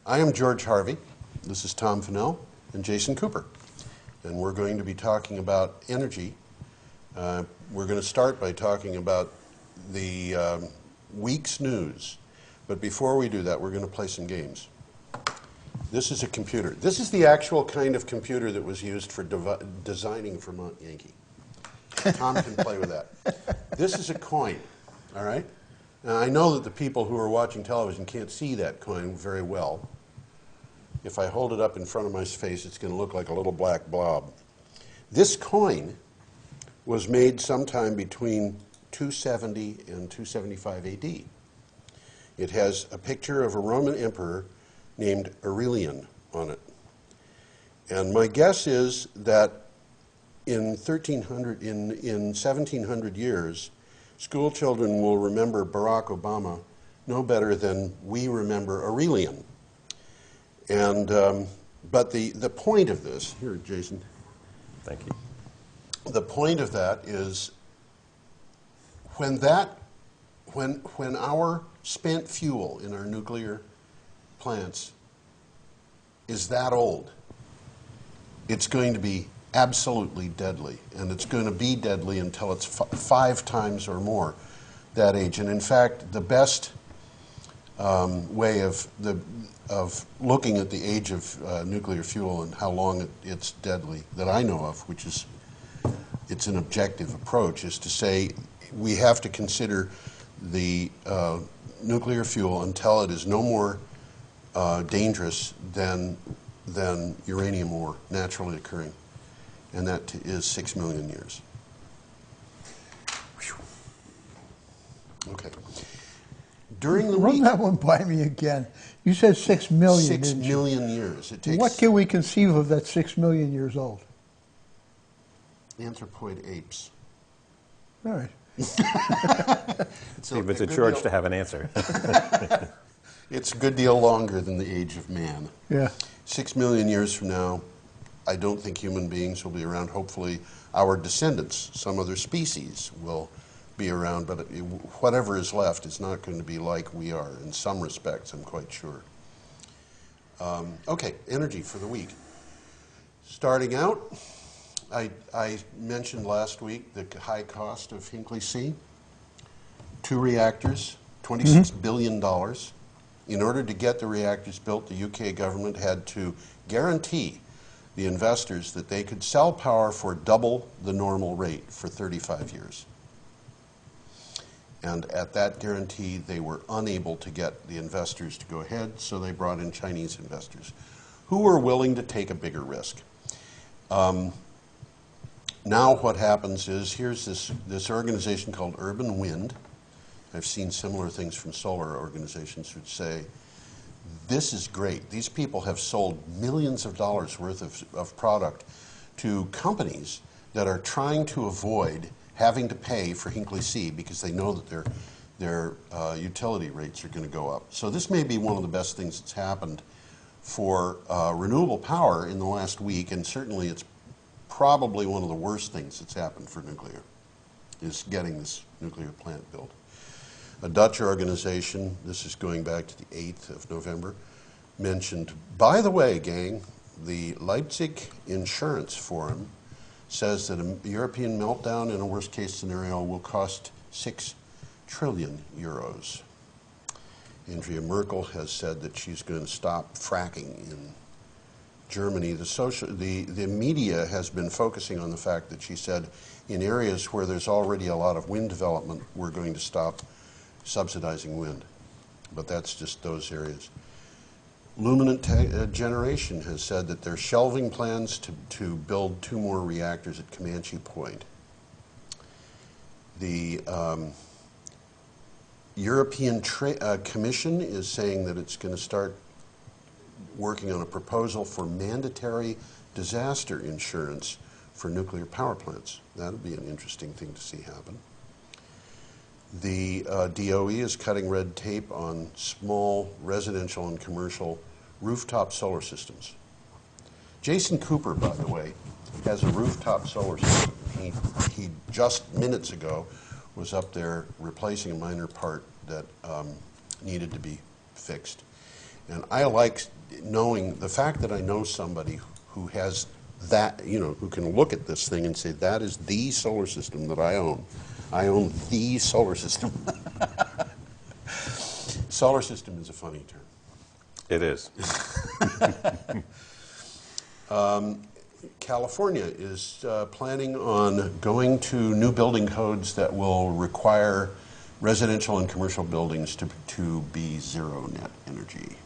I am George Harvey. This is Tom Finnell and Jason Cooper. And we're going to be talking about energy. We're going to start by talking about the week's news. But before we do that, we're going to play some games. This is a computer. This is the actual kind of computer that was used for designing Vermont Yankee. Tom can play with that. This is a coin, all right? Now, I know that the people who are watching television can't see that coin very well. If I hold it up in front of my face, it's going to look like a little black blob. This coin was made sometime between 270 and 275 AD. It has a picture of a Roman emperor named Aurelian on it. And my guess is that in 1700 years, school children will remember Barack Obama no better than we remember Aurelian. And but the point of this, here, Jason. Thank you. The point of that is when our spent fuel in our nuclear plants is that old, it's going to be absolutely deadly, and it's going to be deadly until it's 5 times or more that age. And in fact, the best way of looking at the age of nuclear fuel and how long it's deadly that I know of, which is it's an objective approach, is to say we have to consider the nuclear fuel until it is no more dangerous than uranium ore naturally occurring. And that is 6 million years. Okay. During the Run week, that one by me again. You said 6 million. 6 million years. It takes What can we conceive of that's 6 million years old? anthropoid apes. All right. Leave it to George to have an answer. It's a good deal longer than the age of man. Yeah. 6 million years from now, I don't think human beings will be around. Hopefully, our descendants, some other species, will be around. But whatever is left is not going to be like we are in some respects, I'm quite sure. Okay, energy for the week. Starting out, I mentioned last week the high cost of Hinkley C. 2 reactors, $26 billion. In order to get the reactors built, the UK government had to guarantee the investors that they could sell power for double the normal rate for 35 years. And at that guarantee, they were unable to get the investors to go ahead, so they brought in Chinese investors who were willing to take a bigger risk. Now what happens is, here's this organization called Urban Wind. I've seen similar things from solar organizations who say, this is great. These people have sold millions of dollars worth of product to companies that are trying to avoid having to pay for Hinkley C because they know that their utility rates are going to go up. So this may be one of the best things that's happened for renewable power in the last week, and certainly it's probably one of the worst things that's happened for nuclear, is getting this nuclear plant built. A Dutch organization, this is going back to the 8th of November, mentioned, by the way, gang, the Leipzig Insurance Forum says that a European meltdown in a worst-case scenario will cost 6 trillion euros. Andrea Merkel has said that she's going to stop fracking in Germany. The media has been focusing on the fact that she said in areas where there's already a lot of wind development, we're going to stop subsidizing wind. But that's just those areas. Luminant Generation has said that they're shelving plans to build 2 more reactors at Comanche Point. The European Commission is saying that it's going to start working on a proposal for mandatory disaster insurance for nuclear power plants. That would be an interesting thing to see happen. The DOE is cutting red tape on small residential and commercial rooftop solar systems. Jason Cooper, by the way, has a rooftop solar system. He just minutes ago was up there replacing a minor part that needed to be fixed. And I like knowing the fact that I know somebody who has that, who can look at this thing and say, that is the solar system that I own. I own the solar system. Solar system is a funny term. It is. California is planning on going to new building codes that will require residential and commercial buildings to be zero net energy.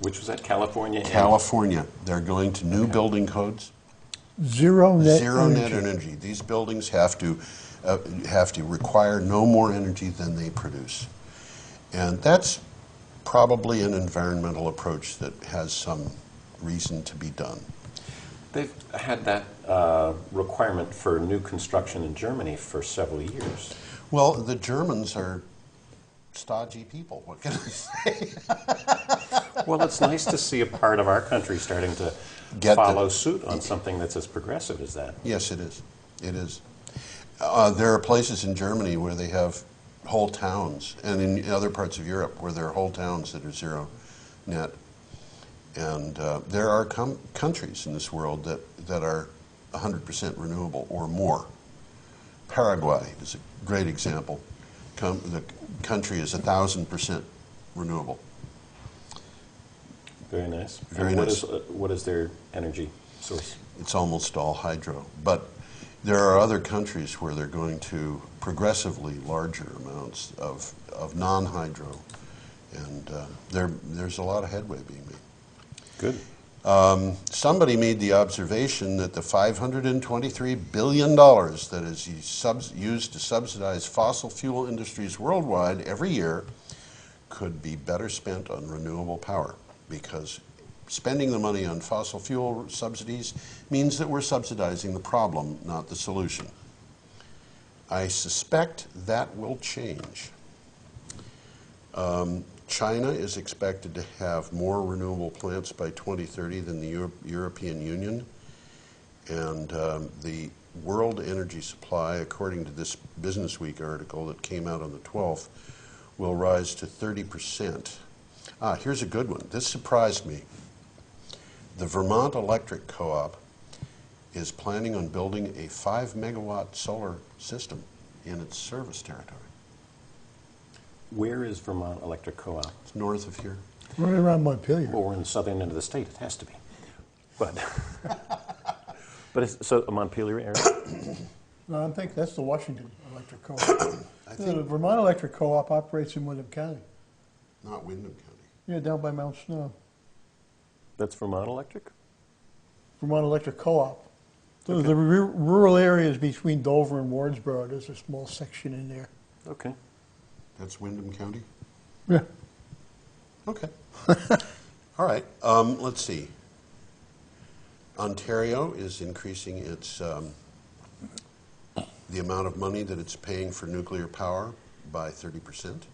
Which was that, California? California. They're going to new building codes. Zero net Zero energy. net energy. These buildings have to require no more energy than they produce. And that's probably an environmental approach that has some reason to be done. They've had that requirement for new construction in Germany for several years. Well, the Germans are stodgy people. What can I say? Well, it's nice to see a part of our country starting to follow suit on something that's as progressive as that. Yes, it is. It is. There are places in Germany where they have whole towns, and in other parts of Europe where there are whole towns that are zero net. And there are countries in this world that are 100% renewable or more. Paraguay is a great example. The country is 1,000% renewable. Very nice. Very and nice. What is their energy source? It's almost all hydro. But there are other countries where they're going to progressively larger amounts of non-hydro. And there's a lot of headway being made. Good. Somebody made the observation that the $523 billion that is used to subsidize fossil fuel industries worldwide every year could be better spent on renewable power, because spending the money on fossil fuel subsidies means that we're subsidizing the problem, not the solution. I suspect that will change. China is expected to have more renewable plants by 2030 than the European Union, and the world energy supply, according to this Business Week article that came out on the 12th, will rise to 30%. Here's a good one. This surprised me. The Vermont Electric Co-op is planning on building a 5-megawatt solar system in its service territory. Where is Vermont Electric Co-op? It's north of here. Right around Montpelier. Well, we're in the southern end of the state. It has to be. But, so a Montpelier area? No, I think that's the Washington Electric Co-op. The Vermont Electric Co-op operates in Windham County. Not Windham County. Yeah, down by Mount Snow. That's Vermont Electric? Vermont Electric Co-op. So Okay. the rural areas between Dover and Wardsboro, there's a small section in there. Okay. That's Windham County? Yeah. Okay. All right. Let's see. Ontario is increasing its the amount of money that it's paying for nuclear power by 30%.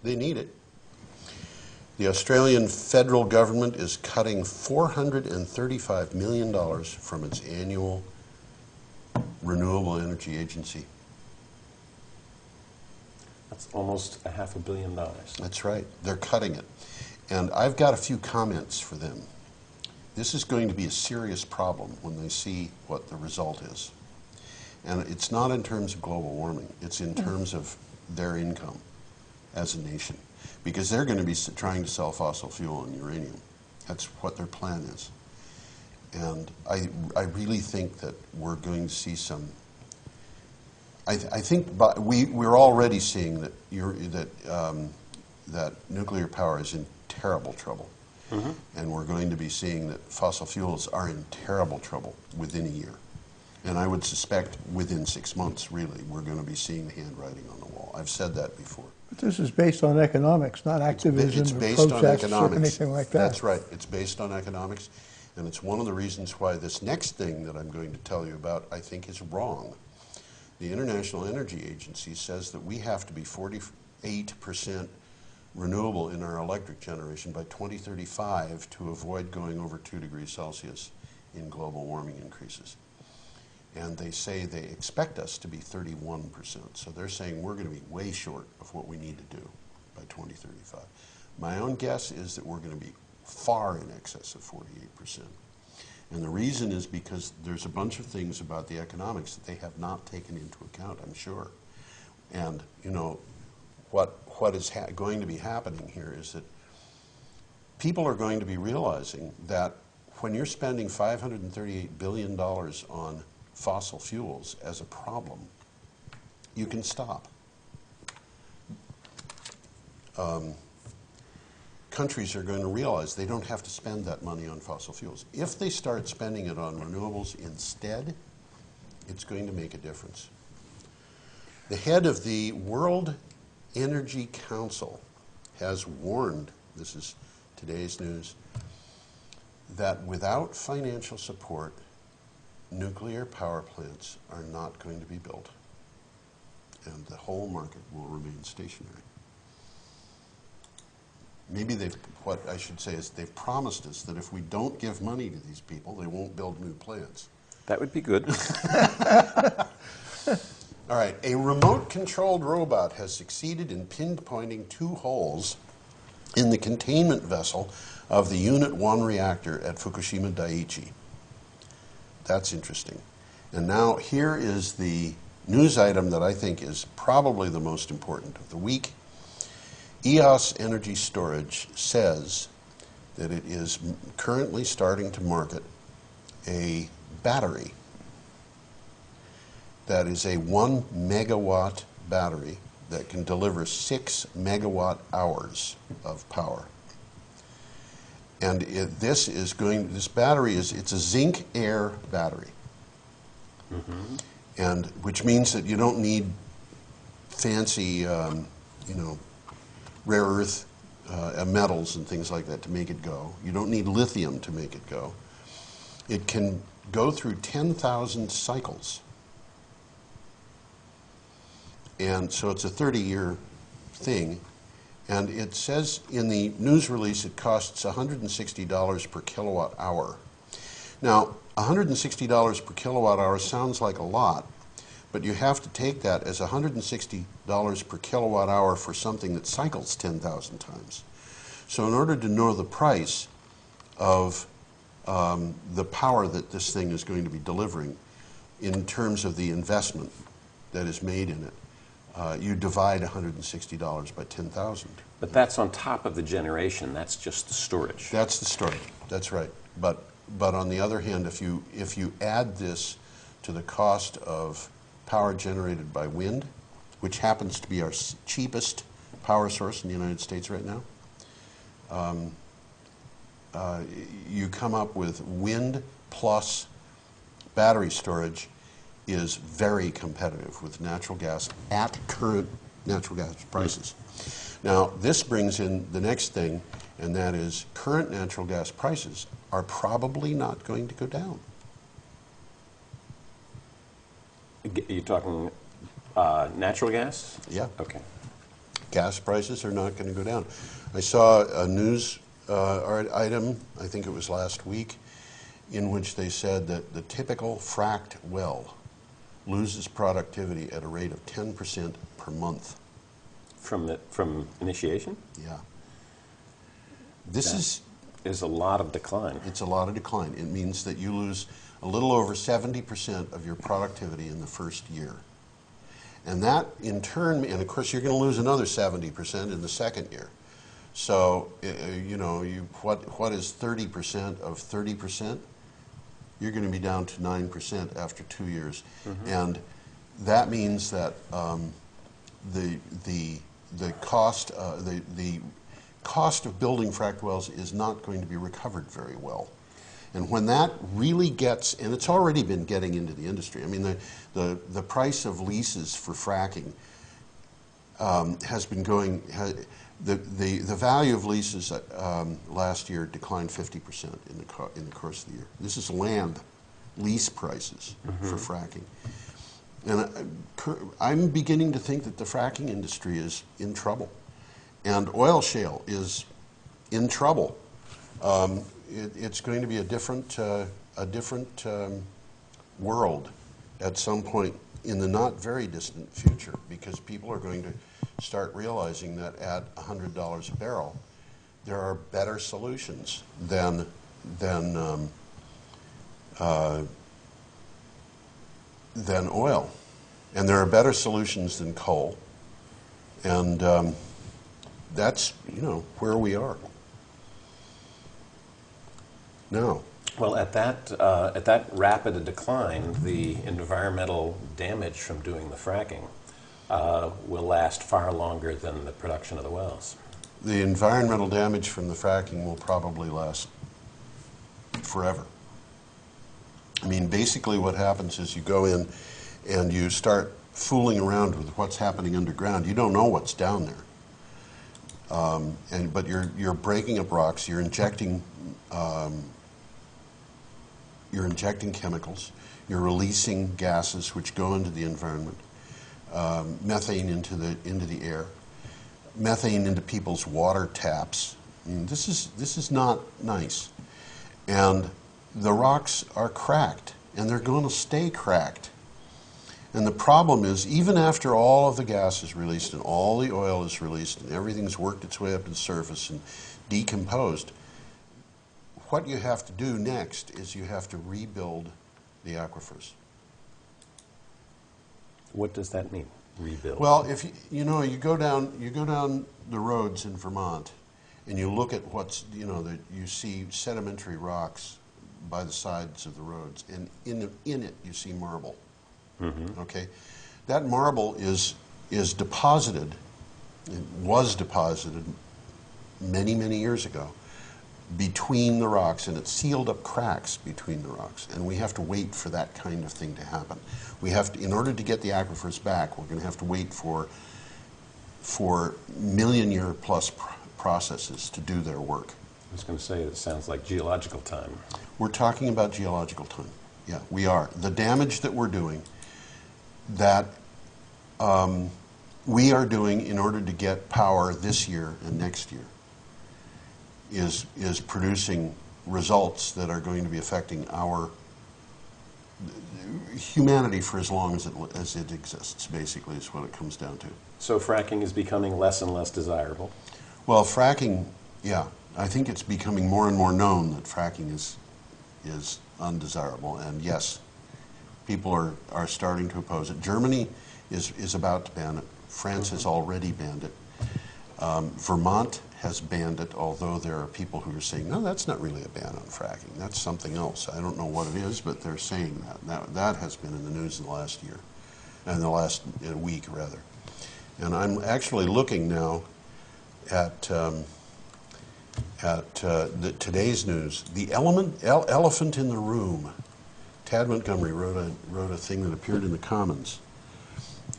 They need it. The Australian federal government is cutting $435 million from its annual renewable energy agency. That's almost $500 million. That's right. They're cutting it. And I've got a few comments for them. This is going to be a serious problem when they see what the result is. And it's not in terms of global warming. It's in terms of their income as a nation. Because they're going to be trying to sell fossil fuel and uranium. That's what their plan is. And I really think that we're going to see some... I think we're already seeing that nuclear power is in terrible trouble. Mm-hmm. And we're going to be seeing that fossil fuels are in terrible trouble within a year. And I would suspect within 6 months, really, we're going to be seeing the handwriting on the wall. I've said that before. But this is based on economics, not activism It's or based on protests or economics. anything like that. That's right. It's based on economics. And it's one of the reasons why this next thing that I'm going to tell you about, I think, is wrong. The International Energy Agency says that we have to be 48% renewable in our electric generation by 2035 to avoid going over 2 degrees Celsius in global warming increases. And they say they expect us to be 31%. So they're saying we're going to be way short of what we need to do by 2035. My own guess is that we're going to be far in excess of 48%. And the reason is because there's a bunch of things about the economics that they have not taken into account, I'm sure. And, you know, what is going to be happening here is that people are going to be realizing that when you're spending $538 billion on fossil fuels as a problem, you can stop. Countries are going to realize they don't have to spend that money on fossil fuels. If they start spending it on renewables instead, it's going to make a difference. The head of the World Energy Council has warned, this is today's news, that without financial support, nuclear power plants are not going to be built, and the whole market will remain stationary. Maybe what I should say is they've promised us that if we don't give money to these people, they won't build new plants. That would be good. All right, a remote-controlled robot has succeeded in pinpointing 2 holes in the containment vessel of the Unit 1 reactor at Fukushima Daiichi. That's interesting. And now here is the news item that I think is probably the most important of the week. EOS Energy Storage says that it is currently starting to market a battery that is a 1 megawatt battery that can deliver 6 megawatt hours of power. And this battery it's a zinc air battery. Mm-hmm. And which means that you don't need fancy, rare earth metals and things like that to make it go. You don't need lithium to make it go. It can go through 10,000 cycles. And so it's a 30-year thing. And it says in the news release it costs $160 per kilowatt hour. Now, $160 per kilowatt hour sounds like a lot, but you have to take that as $160 per kilowatt hour for something that cycles 10,000 times. So in order to know the price of the power that this thing is going to be delivering in terms of the investment that is made in it, you divide $160 by 10,000. But that's on top of the generation. That's just the storage. That's the storage. That's right. But on the other hand, if you add this to the cost of power generated by wind, which happens to be our cheapest power source in the United States right now, you come up with wind plus battery storage is very competitive with natural gas at current natural gas prices. Now, this brings in the next thing, and that is current natural gas prices are probably not going to go down. You're talking natural gas? Yeah. Okay. Gas prices are not going to go down. I saw a news item, I think it was last week, in which they said that the typical fracked well loses productivity at a rate of 10% per month. From initiation? Yeah. This is a lot of decline. It's a lot of decline. It means that you lose a little over 70% of your productivity in the first year. And that in turn, and of course you're going to lose another 70% in the second year. So, what is 30% of 30%? You're going to be down to 9% after 2 years. Mm-hmm. And that means that the cost of building fracked wells is not going to be recovered very well. And when that really gets, and it's already been getting into the industry. I mean, the price of leases for fracking has been going. The value of leases last year declined 50% in the course of the year. This is land lease prices for fracking. And I'm beginning to think that the fracking industry is in trouble. And oil shale is in trouble. It's going to be a different world at some point in the not very distant future, because people are going to start realizing that at $100 a barrel, there are better solutions than oil, and there are better solutions than coal, and that's where we are now. Well, at that rapid decline, the environmental damage from doing the fracking will last far longer than the production of the wells. The environmental damage from the fracking will probably last forever. I mean, basically what happens is you go in and you start fooling around with what's happening underground. You don't know what's down there, but you're breaking up rocks. You're injecting chemicals. You're releasing gases which go into the environment. Methane into the air. Methane into people's water taps. I mean, this is not nice. And the rocks are cracked, and they're going to stay cracked. And the problem is, even after all of the gas is released and all the oil is released and everything's worked its way up to the surface and decomposed, what you have to do next is you have to rebuild the aquifers. What does that mean, rebuild? Well, if you go down the roads in Vermont, and you look at you see sedimentary rocks by the sides of the roads, and in it you see marble. Mm-hmm. Okay, that marble is deposited. It was deposited many years ago between the rocks, and it sealed up cracks between the rocks, and we have to wait for that kind of thing to happen. We have to, in order to get the aquifers back, we're going to have to wait for million-year plus processes to do their work. I was going to say, it sounds like geological time. We're talking about geological time. Yeah, we are. The damage that we're doing, that we are doing in order to get power this year and next year, is producing results that are going to be affecting our humanity for as long as it exists, basically, is what it comes down to. So fracking is becoming less and less desirable? Well, fracking, yeah. I think it's becoming more and more known that fracking is undesirable, and yes, people are starting to oppose it. Germany is about to ban it. France has already banned it. Vermont has banned it, although there are people who are saying, no, that's not really a ban on fracking. That's something else. I don't know what it is, but they're saying that. That has been in the news in the last year, and the last week, rather. And I'm actually looking now at today's news. The elephant in the room. Tad Montgomery wrote a thing that appeared in the Commons,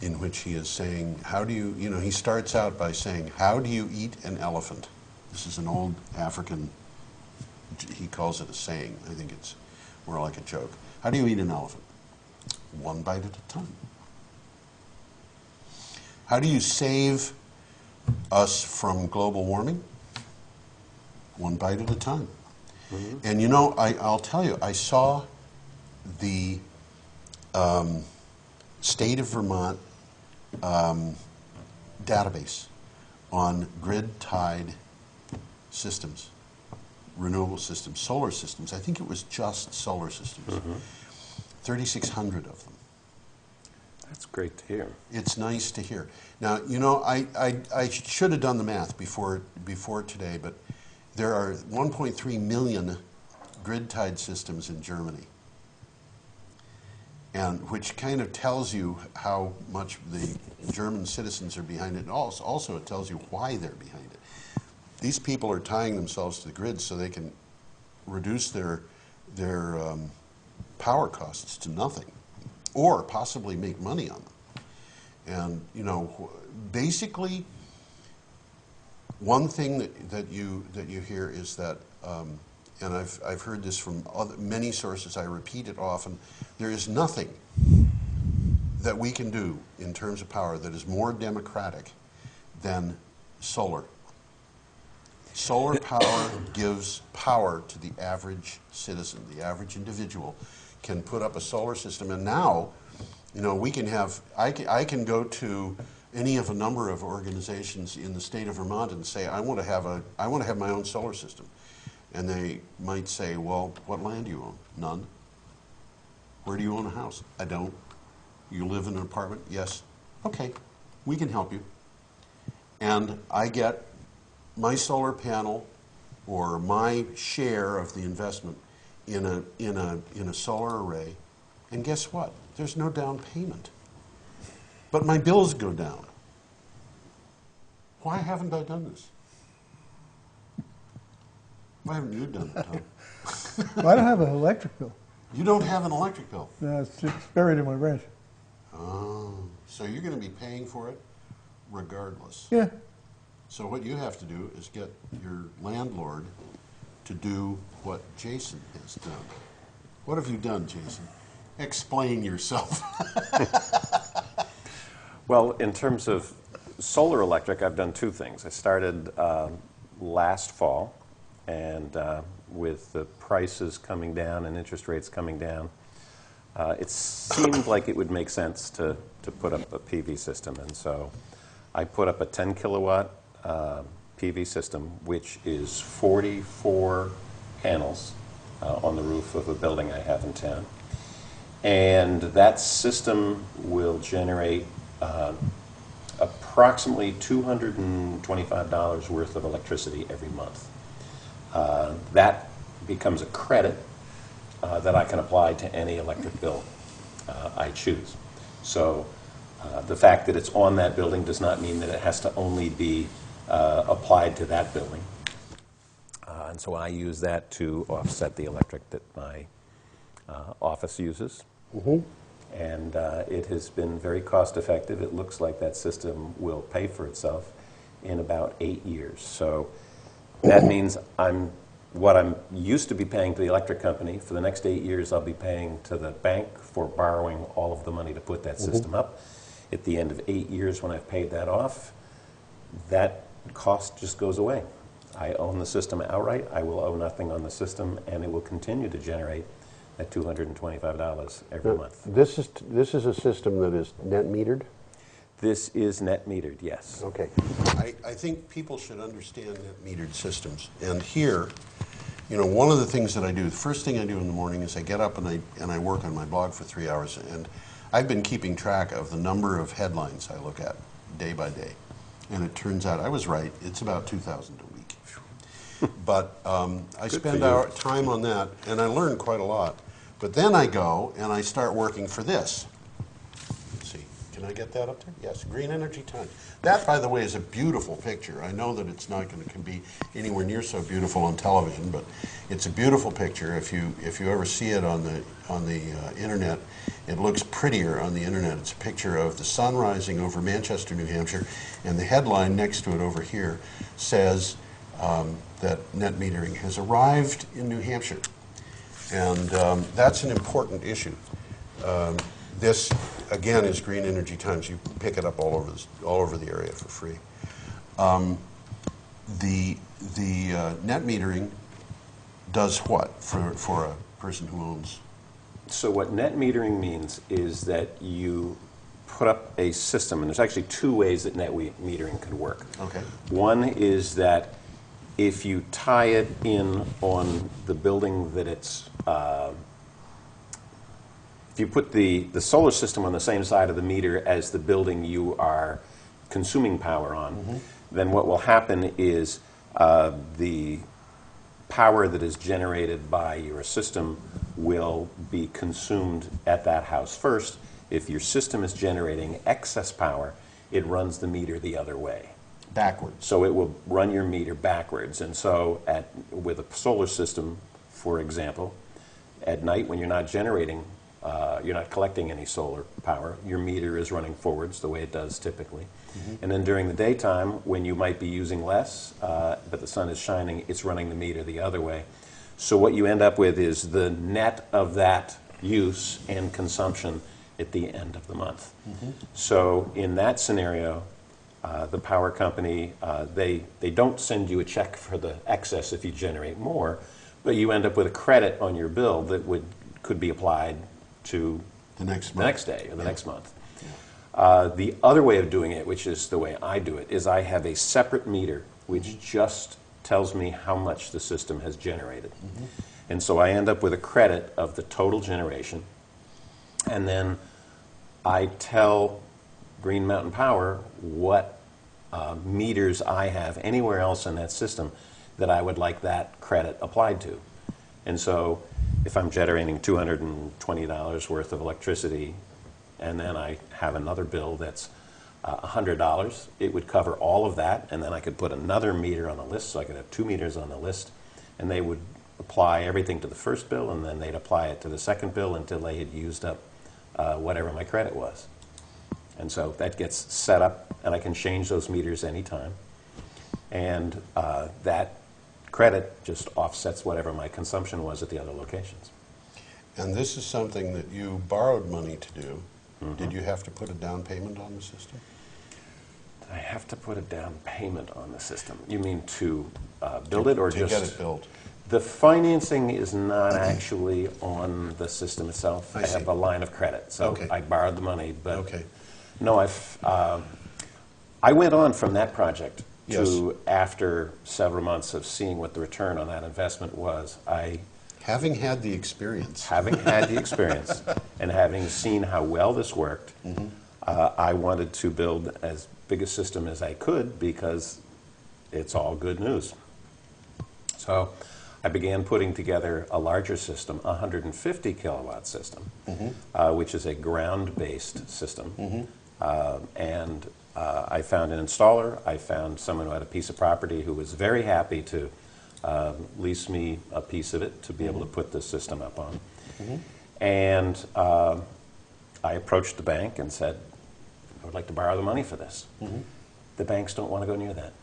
in which he is saying, how do you, he starts out by saying, how do you eat an elephant? This is an old African, he calls it a saying. I think it's more like a joke. How do you eat an elephant? One bite at a time. How do you save us from global warming? One bite at a time. Mm-hmm. And I'll tell you, I saw the state of Vermont database on grid-tied systems, renewable systems, solar systems. I think it was just solar systems. Mm-hmm. 3,600 of them. That's great to hear. It's nice to hear. Now, I should have done the math before today, but there are 1.3 million grid-tied systems in Germany, and which kind of tells you how much the German citizens are behind it. And also it tells you why they're behind it. These people are tying themselves to the grid so they can reduce their power costs to nothing, or possibly make money on them. And basically, one thing that you hear is that, and I've heard this from many sources, I repeat it often, there is nothing that we can do in terms of power that is more democratic than solar. Solar power gives power to the average citizen. The average individual can put up a solar system, and now, we can have, I can go to any of a number of organizations in the state of Vermont and say, I want to have my own solar system. And they might say, well, what land do you own? None. Where do you own a house? I don't. You live in an apartment? Yes. Okay, we can help you. And I get my solar panel or my share of the investment in a solar array. And guess what? There's no down payment. But my bills go down. Why haven't I done this? Why haven't you done it, Tom? Well, I don't have an electric bill. You don't have an electric bill. No, it's buried in my ranch. Oh, so you're going to be paying for it regardless. Yeah. So what you have to do is get your landlord to do what Jason has done. What have you done, Jason? Explain yourself. Well, in terms of solar electric, I've done two things. I started last fall, and with the prices coming down and interest rates coming down, it seemed like it would make sense to put up a PV system. And so I put up a 10 kilowatt PV system, which is 44 panels on the roof of a building I have in town. And that system will generate approximately $225 worth of electricity every month. That becomes a credit that I can apply to any electric bill I choose. So the fact that it's on that building does not mean that it has to only be applied to that building. And so I use that to offset the electric that my office uses. Mm-hmm. And it has been very cost effective. It looks like that system will pay for itself in about 8 years. So that means what I'm used to be paying to the electric company, for the next 8 years I'll be paying to the bank for borrowing all of the money to put that system up. At the end of 8 years, when I've paid that off, that cost just goes away. I own the system outright. I will owe nothing on the system, and it will continue to generate at $225 every month. This is a system that is net metered? This is net metered, yes. Okay. I think people should understand net metered systems. And here, you know, one of the things that I do, the first thing I do in the morning is I get up and I work on my blog for 3 hours. And I've been keeping track of the number of headlines I look at day by day. And it turns out I was right. It's about 2,000 a week. But I spend time on that, and I learn quite a lot. But then I go and I start working for this. Let's see, can I get that up there? Yes, Green Energy Times. That, by the way, is a beautiful picture. I know that it's not going to be anywhere near so beautiful on television, but it's a beautiful picture. If you ever see it on the internet, it looks prettier on the internet. It's a picture of the sun rising over Manchester, New Hampshire, and the headline next to it over here says that net metering has arrived in New Hampshire. And that's an important issue. This, again, is Green Energy Times. You pick it up all over the area for free. The net metering does what for a person who owns? So what net metering means is that you put up a system, and there's actually two ways that net metering could work. Okay. One is that if you tie it in on the building that it's, if you put the solar system on the same side of the meter as the building you are consuming power on, then what will happen is the power that is generated by your system will be consumed at that house first. If your system is generating excess power, it runs the meter the other way. Backwards. So it will run your meter backwards. And so with a solar system, for example, at night when you're not generating, you're not collecting any solar power, your meter is running forwards the way it does typically. And then during the daytime, when you might be using less, but the sun is shining, it's running the meter the other way. So what you end up with is the net of that use and consumption at the end of the month. So in that scenario, the power company, they don't send you a check for the excess if you generate more, but you end up with a credit on your bill that could be applied to the next day or the next month. The other way of doing it, which is the way I do it, is I have a separate meter which just tells me how much the system has generated. And so I end up with a credit of the total generation, and then I tell Green Mountain Power what meters I have anywhere else in that system that I would like that credit applied to. And so if I'm generating $220 worth of electricity, and then I have another bill that's $100, it would cover all of that, and then I could put another meter on the list, so I could have 2 meters on the list, and they would apply everything to the first bill, and then they'd apply it to the second bill until they had used up whatever my credit was. And so that gets set up, and I can change those meters anytime. And that credit just offsets whatever my consumption was at the other locations. And this is something that you borrowed money to do. Did you have to put a down payment on the system? I have to put a down payment on the system. You mean to build it, or to just get it built? The financing is not actually on the system itself. I I have see. a line of credit, so Okay. I borrowed the money. But Okay. no, I went on from that project Yes. to, after several months of seeing what the return on that investment was, Having had the experience. having had the experience and having seen how well this worked, I wanted to build as big a system as I could, because it's all good news. So I began putting together a larger system, a 150 kilowatt system, which is a ground-based system. And I found an installer. I found someone who had a piece of property who was very happy to lease me a piece of it to be able to put this system up on. And I approached the bank and said, I would like to borrow the money for this. The banks don't want to go near that.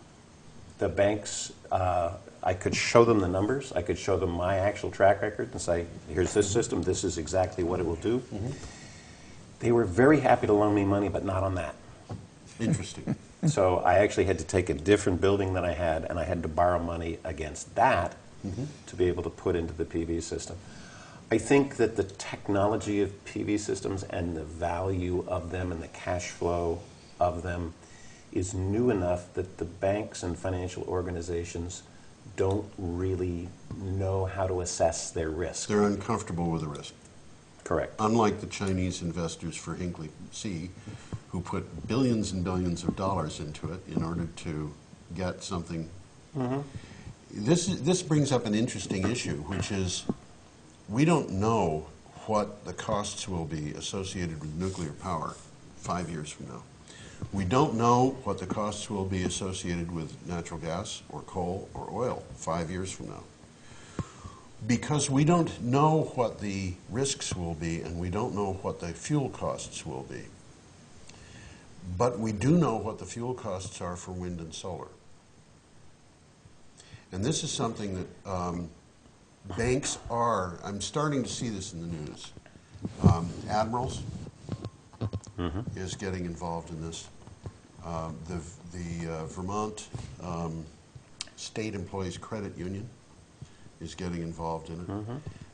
The banks, I could show them the numbers. I could show them my actual track record and say, here's this system. This is exactly what it will do. They were very happy to loan me money, but not on that. Interesting. So I actually had to take a different building than I had, and I had to borrow money against that to be able to put into the PV system. I think that the technology of PV systems and the value of them and the cash flow of them is new enough that the banks and financial organizations don't really know how to assess their risk. They're uncomfortable with the risk. Correct. Unlike the Chinese investors for Hinkley C, who put billions and billions of dollars into it in order to get something. This brings up an interesting issue, which is we don't know what the costs will be associated with nuclear power 5 years from now. We don't know what the costs will be associated with natural gas or coal or oil 5 years from now. Because we don't know what the risks will be, and we don't know what the fuel costs will be. But we do know what the fuel costs are for wind and solar. And this is something that banks are, I'm starting to see this in the news. Admirals is getting involved in this. The Vermont State Employees Credit Union is getting involved in it.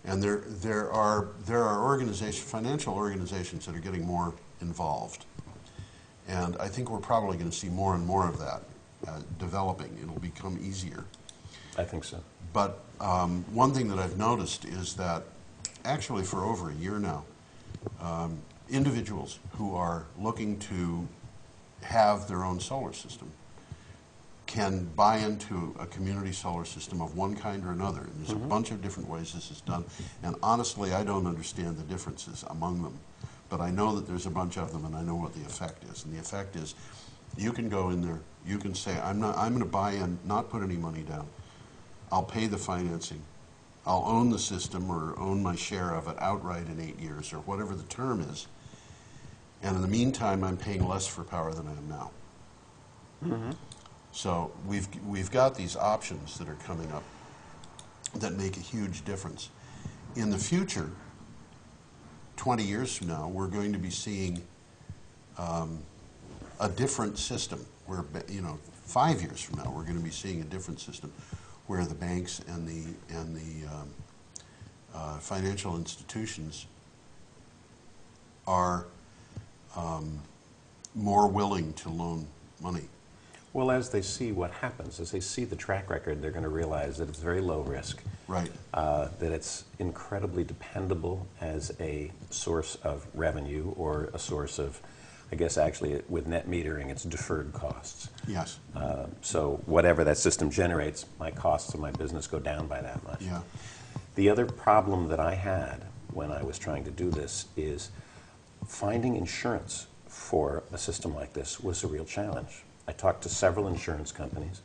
And there are financial organizations that are getting more involved. And I think we're probably going to see more and more of that developing. It'll become easier. I think so. But one thing that I've noticed is that actually for over a year now, individuals who are looking to have their own solar system can buy into a community solar system of one kind or another. And there's a bunch of different ways this is done. And honestly, I don't understand the differences among them. But I know that there's a bunch of them, and I know what the effect is. And the effect is you can go in there, you can say, I'm going to buy in, not put any money down. I'll pay the financing. I'll own the system or own my share of it outright in 8 years or whatever the term is. And in the meantime, I'm paying less for power than I am now. So we've got these options that are coming up that make a huge difference. In the future, 20 years from now, we're going to be seeing a different system. Where 5 years from now, we're going to be seeing a different system, where the banks and the financial institutions are more willing to loan money. Well, as they see what happens, as they see the track record, they're going to realize that it's very low risk, Right. that it's incredibly dependable as a source of revenue or a source of, I guess actually with net metering, it's deferred costs. Yes. So whatever that system generates, my costs of my business go down by that much. Yeah. The other problem that I had when I was trying to do this is finding insurance for a system like this was a real challenge. I talked to several insurance companies.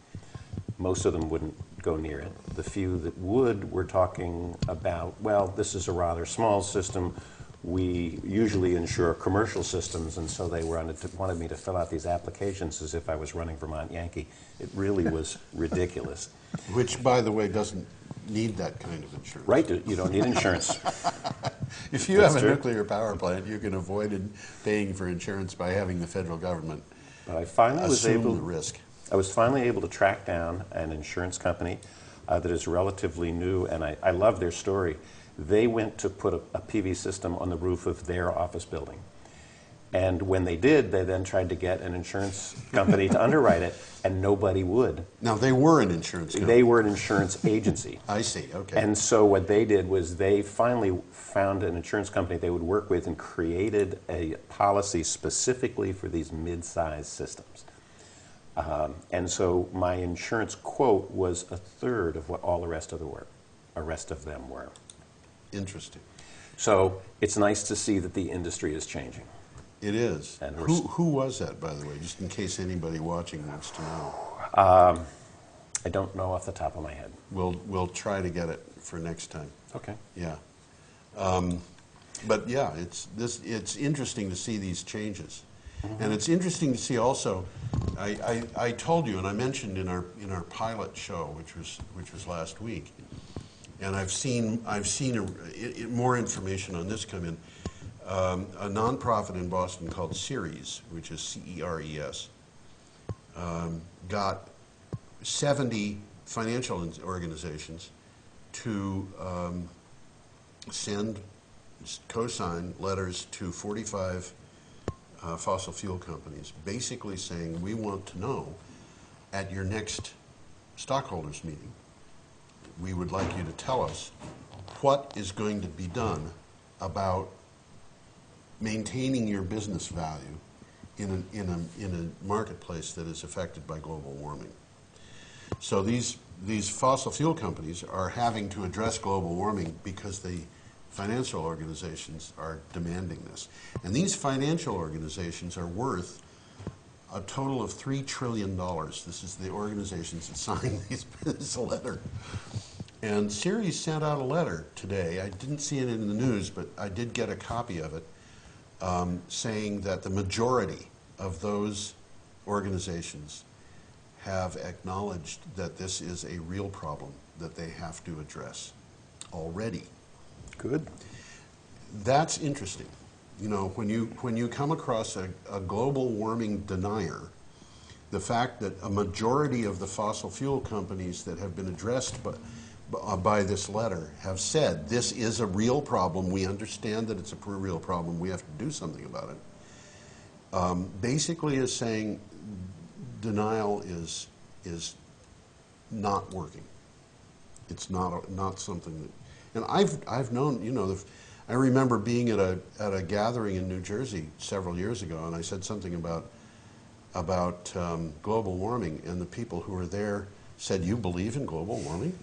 Most of them wouldn't go near it. The few that would were talking about, well, this is a rather small system. We usually insure commercial systems, and so they wanted me to fill out these applications as if I was running Vermont Yankee. It really was ridiculous. Which, by the way, doesn't need that kind of insurance. Right, you don't need insurance. If you That's have a true. nuclear power plant, you can avoid paying for insurance by having the federal government But I finally was assume able. the risk. I was finally able to track down an insurance company that is relatively new, and I love their story. They went to put a PV system on the roof of their office building. And when they did, they then tried to get an insurance company to underwrite it, and nobody would. Now, they were an insurance company. They were an insurance agency. I see, okay. And so what they did was they finally found an insurance company they would work with and created a policy specifically for these mid-sized systems. And so my insurance quote was a third of what all the rest of them were. Interesting. So it's nice to see that the industry is changing. It is. And Who was that, by the way, just in case anybody watching wants to know? I don't know off the top of my head. We'll try to get it for next time. Okay. Yeah. But yeah, it's interesting to see these changes. Mm-hmm. And it's interesting to see also, I told you, and I mentioned in our pilot show, which was last week, and I've seen more information on this come in. A nonprofit in Boston called Ceres, which is CERES, got 70 financial organizations to co-sign letters to 45 fossil fuel companies, basically saying, we want to know at your next stockholders meeting, we would like you to tell us what is going to be done about maintaining your business value in a marketplace that is affected by global warming. So these fossil fuel companies are having to address global warming because the financial organizations are demanding this. And these financial organizations are worth a total of $3 trillion. This is the organizations that signed this letter. And Ceres sent out a letter today. I didn't see it in the news, but I did get a copy of it, saying that the majority of those organizations have acknowledged that this is a real problem that they have to address already. Good. That's interesting. You know, when you come across a global warming denier, the fact that a majority of the fossil fuel companies that have been addressed by this letter have said this is a real problem, we understand that it's a real problem, we have to do something about it, basically is saying denial is not working. It's not something that, and I've known, you know, I remember being at a gathering in New Jersey several years ago, and I said something about global warming, and the people who were there said, "You believe in global warming?"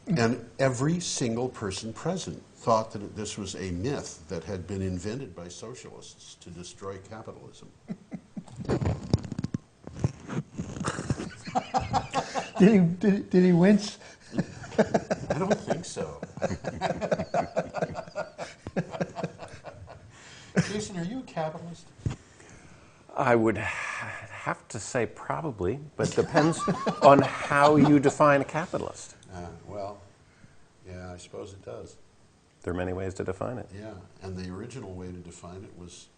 And every single person present thought that this was a myth that had been invented by socialists to destroy capitalism. Did he wince? I don't think so. Jason, are you a capitalist? I would have to say probably, but depends on how you define a capitalist. Well, yeah, I suppose it does. There are many ways to define it. Yeah, and the original way to define it was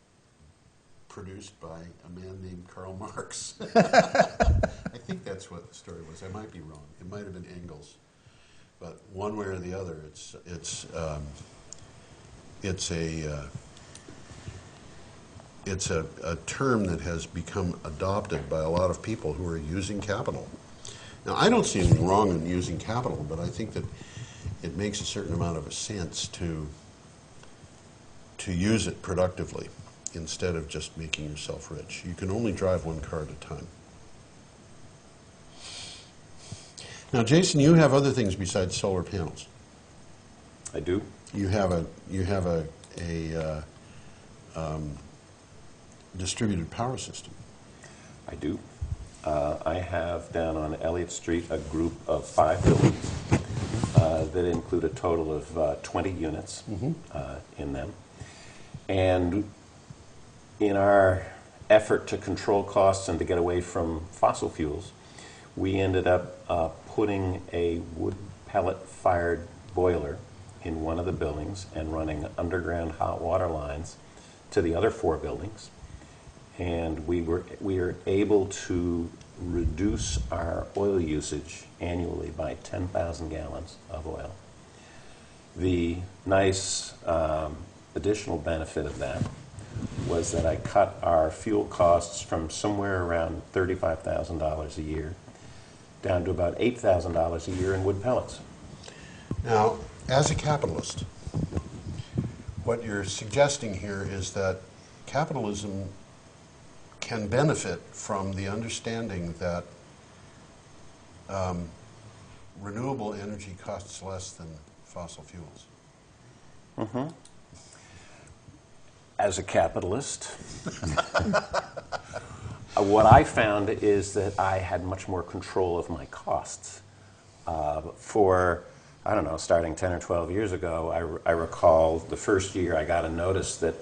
produced by a man named Karl Marx. I think that's what the story was. I might be wrong. It might have been Engels, but one way or the other, it's a term that has become adopted by a lot of people who are using capital. Now, I don't see anything wrong in using capital, but I think that it makes a certain amount of sense to use it productively instead of just making yourself rich. You can only drive one car at a time. Now, Jason, you have other things besides solar panels. I do. You have a distributed power system. I do. I have down on Elliott Street a group of 5 buildings that include a total of 20 units in them. And in our effort to control costs and to get away from fossil fuels, we ended up putting a wood pellet-fired boiler in one of the buildings and running underground hot water lines to the other 4 buildings. And we were able to reduce our oil usage annually by 10,000 gallons of oil. The nice additional benefit of that was that I cut our fuel costs from somewhere around $35,000 a year down to about $8,000 a year in wood pellets. Now, as a capitalist, what you're suggesting here is that capitalism can benefit from the understanding that renewable energy costs less than fossil fuels. Mm-hmm. As a capitalist, what I found is that I had much more control of my costs. For, I don't know, starting 10 or 12 years ago, I recall the first year I got a notice that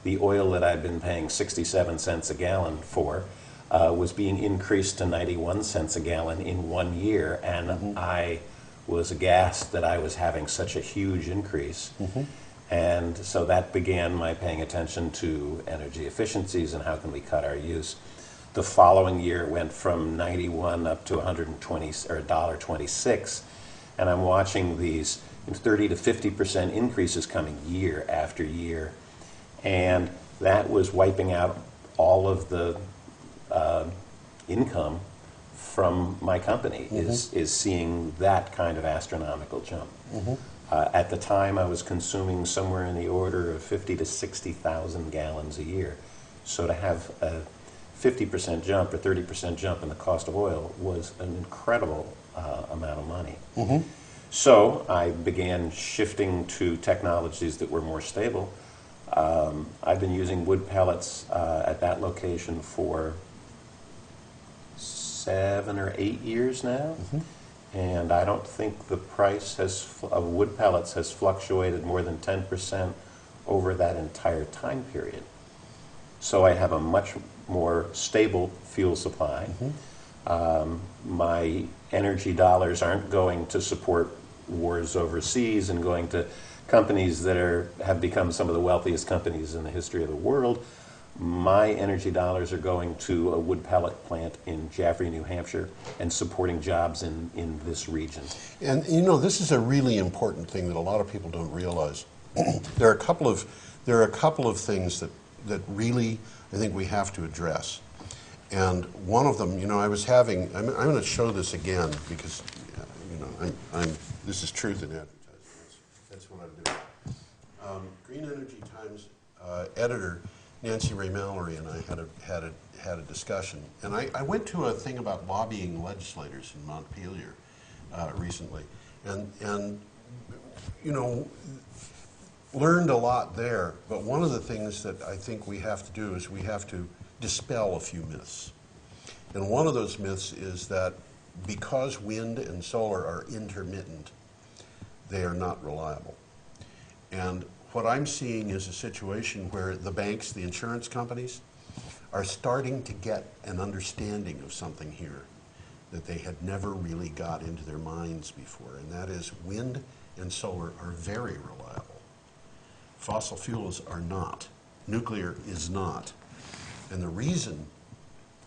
the oil that I'd been paying 67 cents a gallon for was being increased to 91 cents a gallon in 1 year, and I was aghast that I was having such a huge increase. And so that began my paying attention to energy efficiencies and how can we cut our use. The following year it went from 91 up to 120 or $1.26, and I'm watching these 30 to 50% increases coming year after year. And that was wiping out all of the income from my company, is seeing that kind of astronomical jump. At the time, I was consuming somewhere in the order of 50 to 60,000 gallons a year. So to have a 50% jump or 30% jump in the cost of oil was an incredible amount of money. So I began shifting to technologies that were more stable. I've been using wood pellets at that location for 7 or 8 years now. And I don't think the price of wood pellets has fluctuated more than 10% over that entire time period. So I have a much more stable fuel supply. My energy dollars aren't going to support wars overseas and going to companies that have become some of the wealthiest companies in the history of the world. My energy dollars are going to a wood pellet plant in Jaffrey, New Hampshire, and supporting jobs in this region. And you know, this is a really important thing that a lot of people don't realize. There are a couple of things that really I think we have to address. And one of them, you know, I'm going to show this again because, you know, this is truth in advertising. That's what I'm doing. Green Energy Times editor Nancy Ray Mallory and I had a discussion, and I went to a thing about lobbying legislators in Montpelier recently, and you know, learned a lot there. But one of the things that I think we have to do is we have to dispel a few myths, and one of those myths is that because wind and solar are intermittent, they are not reliable. And what I'm seeing is a situation where the banks, the insurance companies, are starting to get an understanding of something here that they had never really got into their minds before, and that is wind and solar are very reliable. Fossil fuels are not. Nuclear is not. And the reason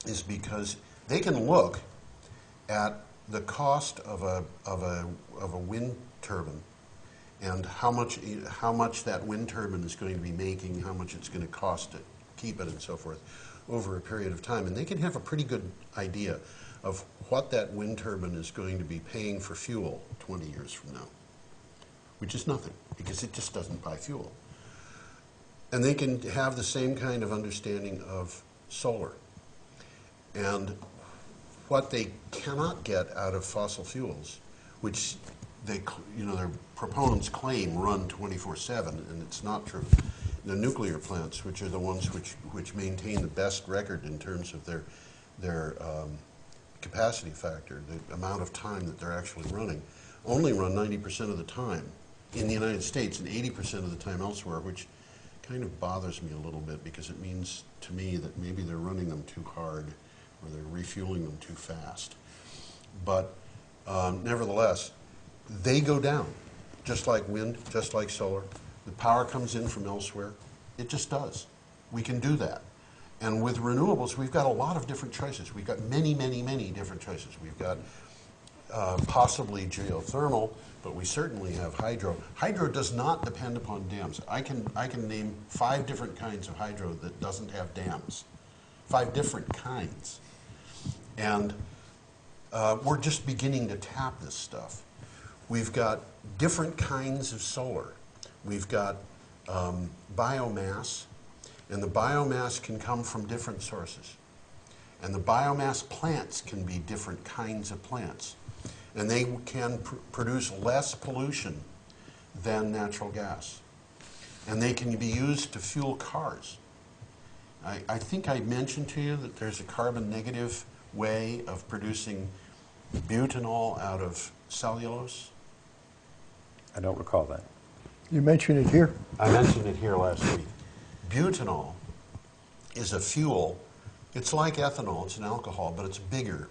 is because they can look at the cost of a wind turbine and how much that wind turbine is going to be making, how much it's going to cost it keep it and so forth over a period of time. And they can have a pretty good idea of what that wind turbine is going to be paying for fuel 20 years from now, which is nothing, because it just doesn't buy fuel. And they can have the same kind of understanding of solar. And what they cannot get out of fossil fuels, which they, their proponents claim run 24/7, and it's not true. The nuclear plants, which are the ones which maintain the best record in terms of their capacity factor, the amount of time that they're actually running, only run 90% of the time in the United States and 80% of the time elsewhere, which kind of bothers me a little bit, because it means to me that maybe they're running them too hard or they're refueling them too fast. But nevertheless, they go down, just like wind, just like solar. The power comes in from elsewhere. It just does. We can do that. And with renewables, we've got a lot of different choices. We've got many, many, many different choices. We've got possibly geothermal, but we certainly have hydro. Hydro does not depend upon dams. I can name 5 different kinds of hydro that doesn't have dams. 5 different kinds. And we're just beginning to tap this stuff. We've got different kinds of solar. We've got biomass, and the biomass can come from different sources. And the biomass plants can be different kinds of plants. And they can produce less pollution than natural gas. And they can be used to fuel cars. I think I mentioned to you that there's a carbon negative way of producing butanol out of cellulose. I don't recall that. You mentioned it here. I mentioned it here last week. Butanol is a fuel. It's like ethanol. It's an alcohol, but it's a bigger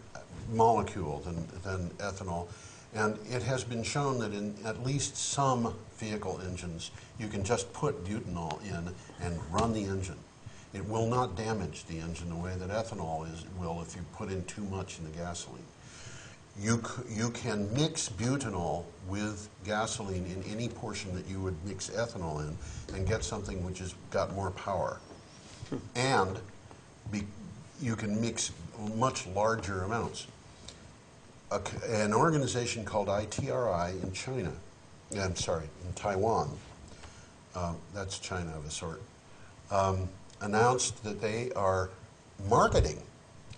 molecule than ethanol. And it has been shown that in at least some vehicle engines, you can just put butanol in and run the engine. It will not damage the engine the way that ethanol will if you put in too much in the gasoline. You can mix butanol with gasoline in any portion that you would mix ethanol in and get something which has got more power. And you can mix much larger amounts. An organization called ITRI in China, in Taiwan, that's China of a sort, announced that they are marketing.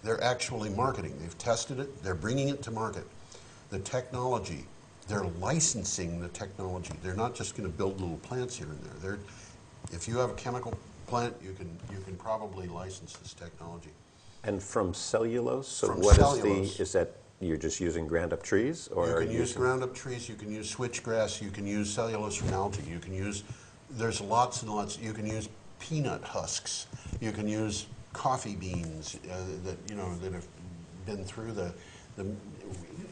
They're actually marketing. They've tested it. They're bringing it to market. The technology, they're licensing the technology. They're not just going to build little plants here and there. If you have a chemical plant, you can probably license this technology. And from cellulose? So From what cellulose. Is that you're just using ground up trees? Or You can use ground up trees, you can use switchgrass, you can use cellulose from algae, you can use, there's lots and lots, you can use peanut husks, you can use coffee beans that have been through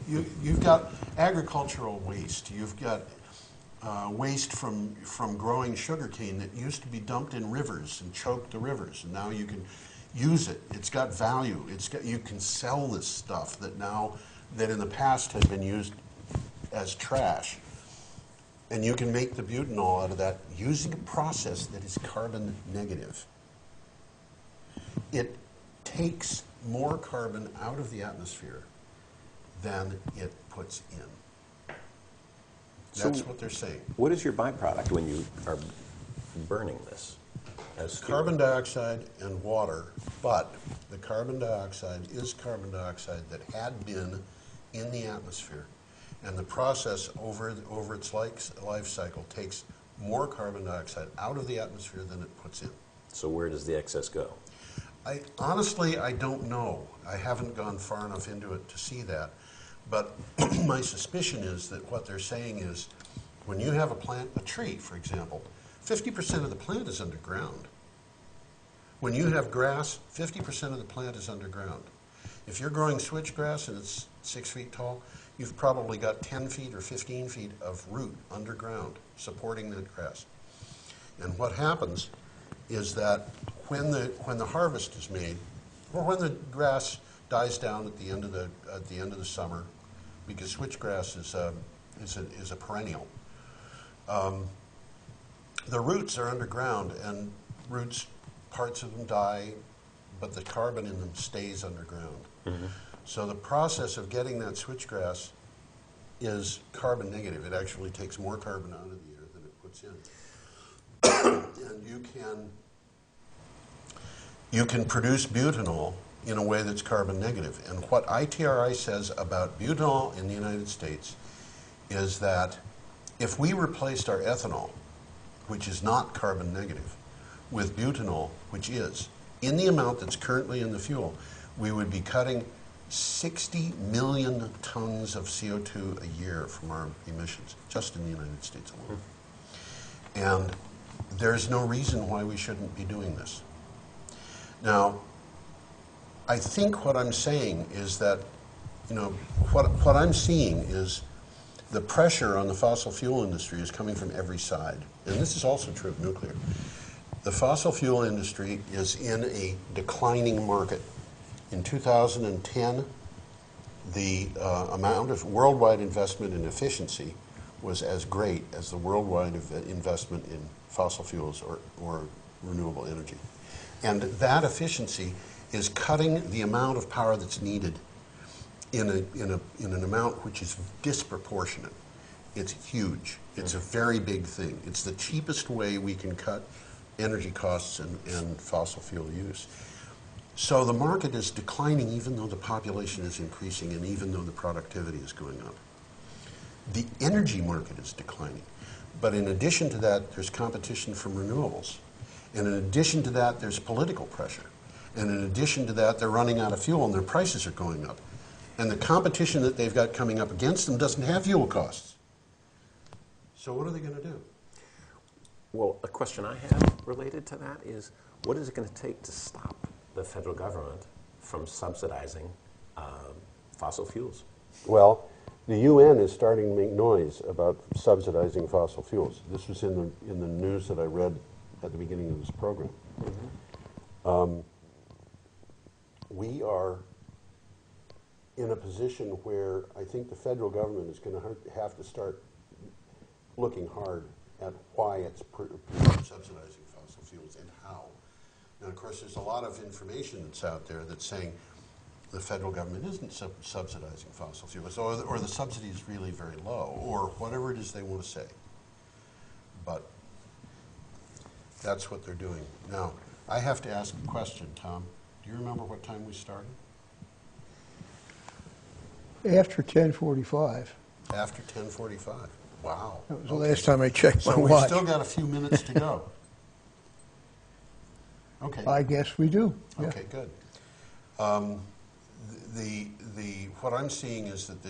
you've got agricultural waste, you've got waste from growing sugarcane that used to be dumped in rivers and choked the rivers, and now you can use it. It's got value. You can sell this stuff that in the past had been used as trash. And you can make the butanol out of that using a process that is carbon negative. It takes more carbon out of the atmosphere than it puts in. That's what they're saying. What is your byproduct when you are burning this? As Carbon dioxide and water, but the carbon dioxide is carbon dioxide that had been in the atmosphere. And the process over its life cycle takes more carbon dioxide out of the atmosphere than it puts in. So where does the excess go? Honestly, I don't know. I haven't gone far enough into it to see that. But my suspicion is that what they're saying is when you have a tree, for example, 50% of the plant is underground. When you have grass, 50% of the plant is underground. If you're growing switchgrass and it's 6 feet tall, you've probably got 10 feet or 15 feet of root underground supporting that grass. And what happens is that when the harvest is made, or when the grass dies down at the end of the summer, because switchgrass is a perennial, the roots are underground, and roots parts of them die, but the carbon in them stays underground. So the process of getting that switchgrass is carbon negative. It actually takes more carbon out of the air than it puts in. And you can produce butanol in a way that's carbon negative. And what ITRI says about butanol in the United States is that if we replaced our ethanol, which is not carbon negative, with butanol, which is, in the amount that's currently in the fuel, we would be cutting 60 million tons of CO2 a year from our emissions, just in the United States alone. And there's no reason why we shouldn't be doing this. Now, I think what I'm saying is that, what I'm seeing is the pressure on the fossil fuel industry is coming from every side. And this is also true of nuclear. The fossil fuel industry is in a declining market. In 2010, the amount of worldwide investment in efficiency was as great as the worldwide investment in fossil fuels or renewable energy. And that efficiency is cutting the amount of power that's needed in an amount which is disproportionate. It's huge. It's a very big thing. It's the cheapest way we can cut energy costs and fossil fuel use. So the market is declining even though the population is increasing and even though the productivity is going up. The energy market is declining. But in addition to that, there's competition from renewables. And in addition to that, there's political pressure. And in addition to that, they're running out of fuel and their prices are going up. And the competition that they've got coming up against them doesn't have fuel costs. So what are they going to do? Well, a question I have related to that is, what is it going to take to stop the federal government from subsidizing fossil fuels? Well, the UN is starting to make noise about subsidizing fossil fuels. This was in the news that I read at the beginning of this program. We are in a position where I think the federal government is going to have to start looking hard at why it's subsidizing fossil fuels and how. Now, of course, there's a lot of information that's out there that's saying the federal government isn't subsidizing fossil fuels, or the subsidy is really very low, or whatever it is they want to say. But that's what they're doing. Now, I have to ask a question, Tom. Do you remember what time we started? After 10:45. After 10:45. Wow. That was the last time I checked my So we've watch. still got a few minutes to go. Okay. I guess we do. Yeah. Okay, good. What I'm seeing is that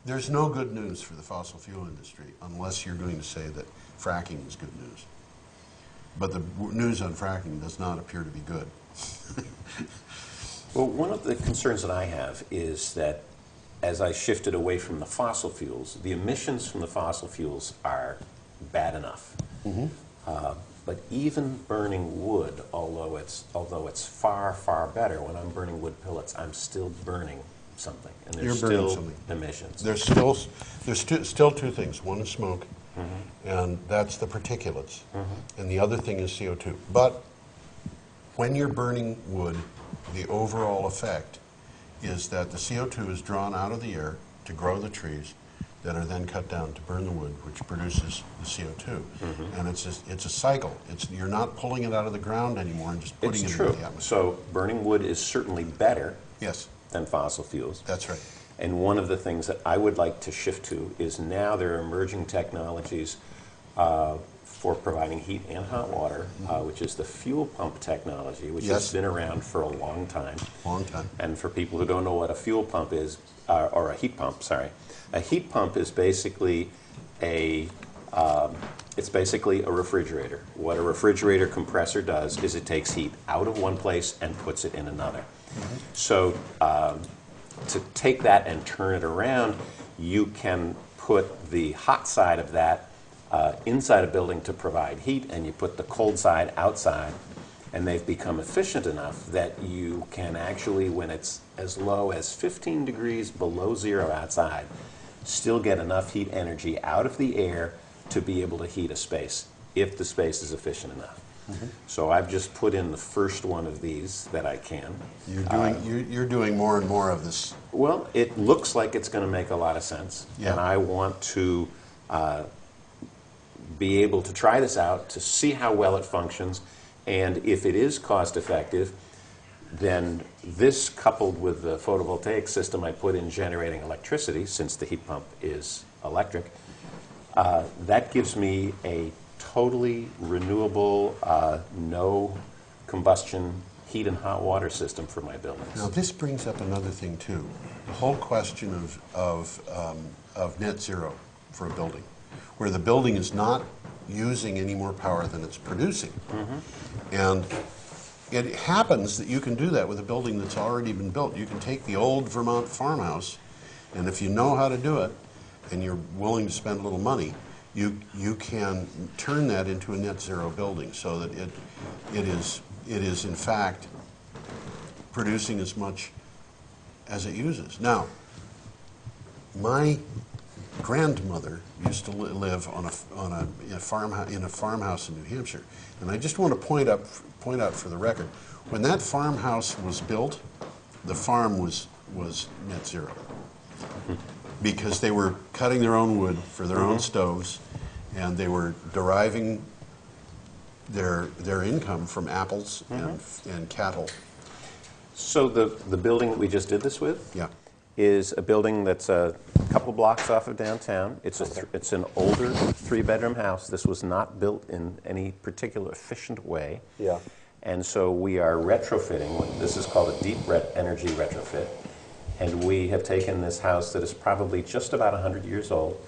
there's no good news for the fossil fuel industry unless you're going to say that fracking is good news. But the news on fracking does not appear to be good. Well, one of the concerns that I have is that as I shifted away from the fossil fuels, the emissions from the fossil fuels are bad enough. But even burning wood, although it's far, far better, when I'm burning wood pellets, I'm still burning something, and there's You're burning still something. emissions. There's still two things. One is smoke, and that's the particulates, and the other thing is CO2. But when you're burning wood, the overall effect is that the CO2 is drawn out of the air to grow the trees that are then cut down to burn the wood, which produces the CO2. And it's a cycle. You're not pulling it out of the ground anymore and just putting It's it true. into the atmosphere. So burning wood is certainly better Yes, than fossil fuels. that's right. And one of the things that I would like to shift to is now there are emerging technologies for providing heat and hot water, which is the fuel pump technology, which Yes. has been around for a long time. Long time. And for people who don't know what a fuel pump is, or a heat pump, sorry, a heat pump is basically it's basically a refrigerator. What a refrigerator compressor does is it takes heat out of one place and puts it in another. So to take that and turn it around, you can put the hot side of that inside a building to provide heat, and you put the cold side outside, and they've become efficient enough that you can actually, when it's as low as 15 degrees below zero outside, still get enough heat energy out of the air to be able to heat a space, if the space is efficient enough. So I've just put in the first one of these that I can. You're doing more and more of this. Well, it looks like it's going to make a lot of sense, Yeah. and I want to be able to try this out to see how well it functions, and if it is cost effective, then this coupled with the photovoltaic system I put in generating electricity, since the heat pump is electric, that gives me a totally renewable, no combustion heat and hot water system for my buildings. Now, this brings up another thing, too. The whole question of net zero for a building, where the building is not using any more power than it's producing. And it happens that you can do that with a building that's already been built. You can take the old Vermont farmhouse, and if you know how to do it, and you're willing to spend a little money, you can turn that into a net zero building so that it is in fact producing as much as it uses. Now, my grandmother used to live in a farmhouse in New Hampshire, and I just want to point out for the record, when that farmhouse was built, the farm was net zero, because they were cutting their own wood for their own stoves, and they were deriving their income from apples and cattle. So the building that we just did this with Yeah. is a building that's a couple blocks off of downtown. It's an older 3-bedroom house. This was not built in any particular efficient way. Yeah. And so we are retrofitting. This is called a deep energy retrofit. And we have taken this house that is probably just about 100 years old.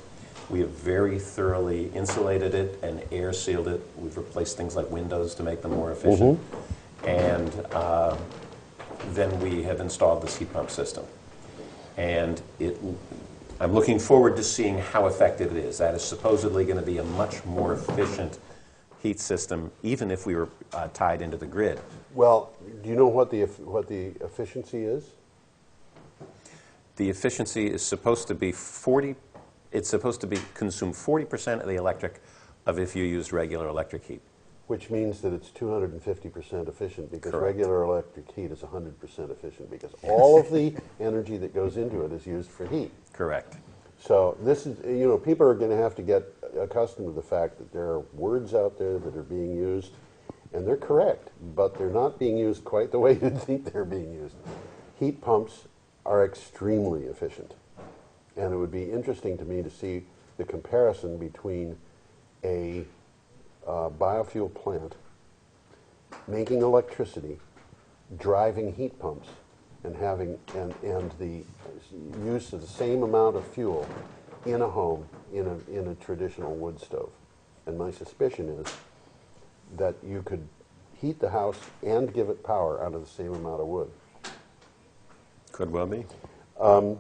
We have very thoroughly insulated it and air sealed it. We've replaced things like windows to make them more efficient. And then we have installed this heat pump system. And I'm looking forward to seeing how effective it is. That is supposedly going to be a much more efficient heat system, even if we were tied into the grid. Well, do you know what the efficiency is? The efficiency is supposed to be 40. It's supposed to be consume 40% of the electric of if you used regular electric heat. Which means that it's 250% efficient, because Correct. regular electric heat is 100% efficient, because all of the energy that goes into it is used for heat. Correct. So this is, people are going to have to get accustomed to the fact that there are words out there that are being used, and they're correct, but they're not being used quite the way you'd think they're being used. Heat pumps are extremely efficient, and it would be interesting to me to see the comparison between a biofuel plant making electricity, driving heat pumps, and having and the use of the same amount of fuel in a home in a traditional wood stove. And my suspicion is that you could heat the house and give it power out of the same amount of wood. Could well be.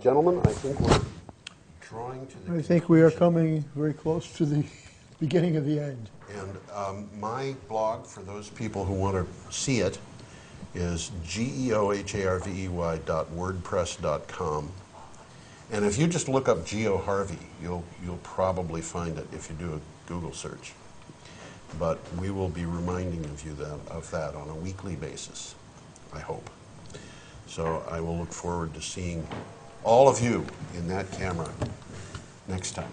Gentlemen, I think we're Drawing to the I think we are coming very close to the beginning of the end. And my blog, for those people who want to see it, is geoharvey.wordpress.com. And if you just look up Geo Harvey, you'll probably find it if you do a Google search. But we will be reminding you of that on a weekly basis, I hope. So I will look forward to seeing all of you in that camera next time.